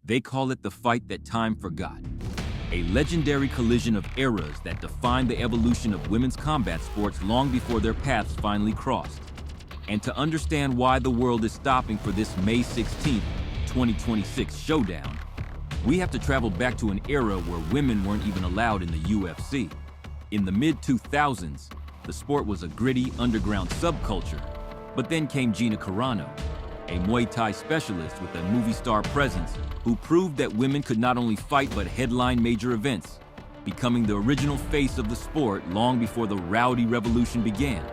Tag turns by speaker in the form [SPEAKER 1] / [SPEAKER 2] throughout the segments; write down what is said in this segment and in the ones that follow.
[SPEAKER 1] They call it the fight that time forgot. A legendary collision of eras that defined the evolution of women's combat sports long before their paths finally crossed. And to understand why the world is stopping for this May 16, 2026 showdown, we have to travel back to an era where women weren't even allowed in the UFC. In the mid-2000s, the sport was a gritty, underground subculture, but then came Gina Carano, a Muay Thai specialist with a movie star presence who proved that women could not only fight but headline major events, becoming the original face of the sport long before the rowdy revolution began.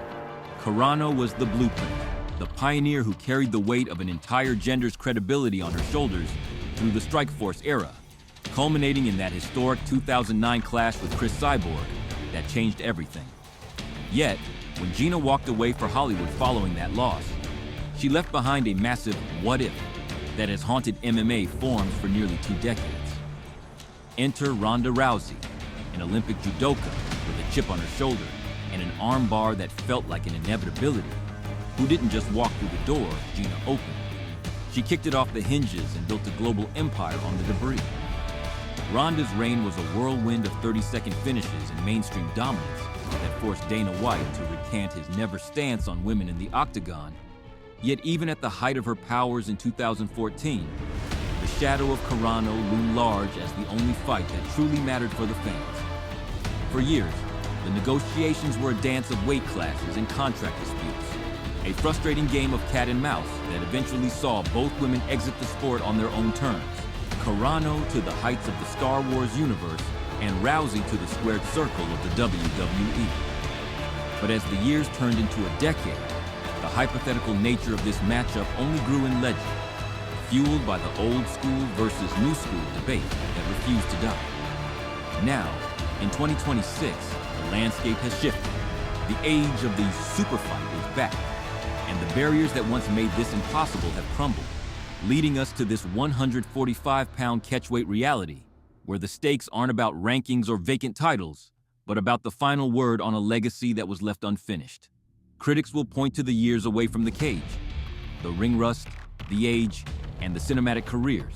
[SPEAKER 1] Carano was the blueprint, the pioneer who carried the weight of an entire gender's credibility on her shoulders through the Strikeforce era, culminating in that historic 2009 clash with Chris Cyborg that changed everything. Yet, when Gina walked away for Hollywood following that loss, she left behind a massive what if that has haunted MMA forums for nearly 2 decades. Enter Ronda Rousey, an Olympic judoka with a chip on her shoulder and an armbar that felt like an inevitability, who didn't just walk through the door Gina opened. She kicked it off the hinges and built a global empire on the debris. Ronda's reign was a whirlwind of 30-second finishes and mainstream dominance that forced Dana White to recant his never stance on women in the octagon. Yet even at the height of her powers in 2014, the shadow of Carano loomed large as the only fight that truly mattered for the fans. For years, the negotiations were a dance of weight classes and contract disputes, a frustrating game of cat and mouse that eventually saw both women exit the sport on their own terms. Carano to the heights of the Star Wars universe and Rousey to the squared circle of the WWE. But as the years turned into a decade, the hypothetical nature of this matchup only grew in legend, fueled by the old school versus new school debate that refused to die. Now, in 2026, the landscape has shifted. The age of the Superfight is back, and the barriers that once made this impossible have crumbled, leading us to this 145-pound catchweight reality, where the stakes aren't about rankings or vacant titles, but about the final word on a legacy that was left unfinished. Critics will point to the years away from the cage, the ring rust, the age, and the cinematic careers.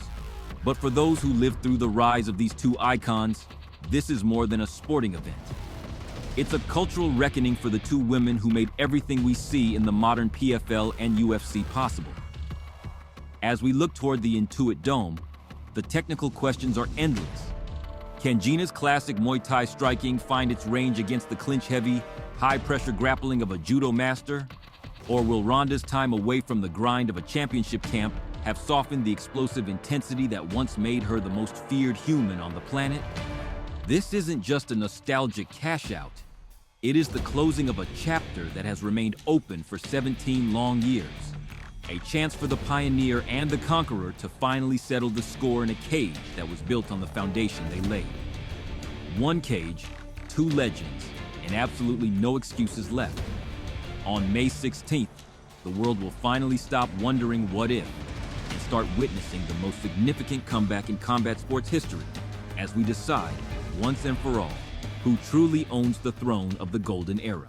[SPEAKER 1] But for those who lived through the rise of these two icons, this is more than a sporting event. It's a cultural reckoning for the two women who made everything we see in the modern PFL and UFC possible. As we look toward the Intuit Dome, the technical questions are endless. Can Gina's classic Muay Thai striking find its range against the clinch-heavy, high-pressure grappling of a judo master? Or will Ronda's time away from the grind of a championship camp have softened the explosive intensity that once made her the most feared human on the planet? This isn't just a nostalgic cash-out. It is the closing of a chapter that has remained open for 17 long years. A chance for the pioneer and the conqueror to finally settle the score in a cage that was built on the foundation they laid. One cage, two legends, and absolutely no excuses left. On May 16th, the world will finally stop wondering what if and start witnessing the most significant comeback in combat sports history as we decide, once and for all, who truly owns the throne of the Golden Era.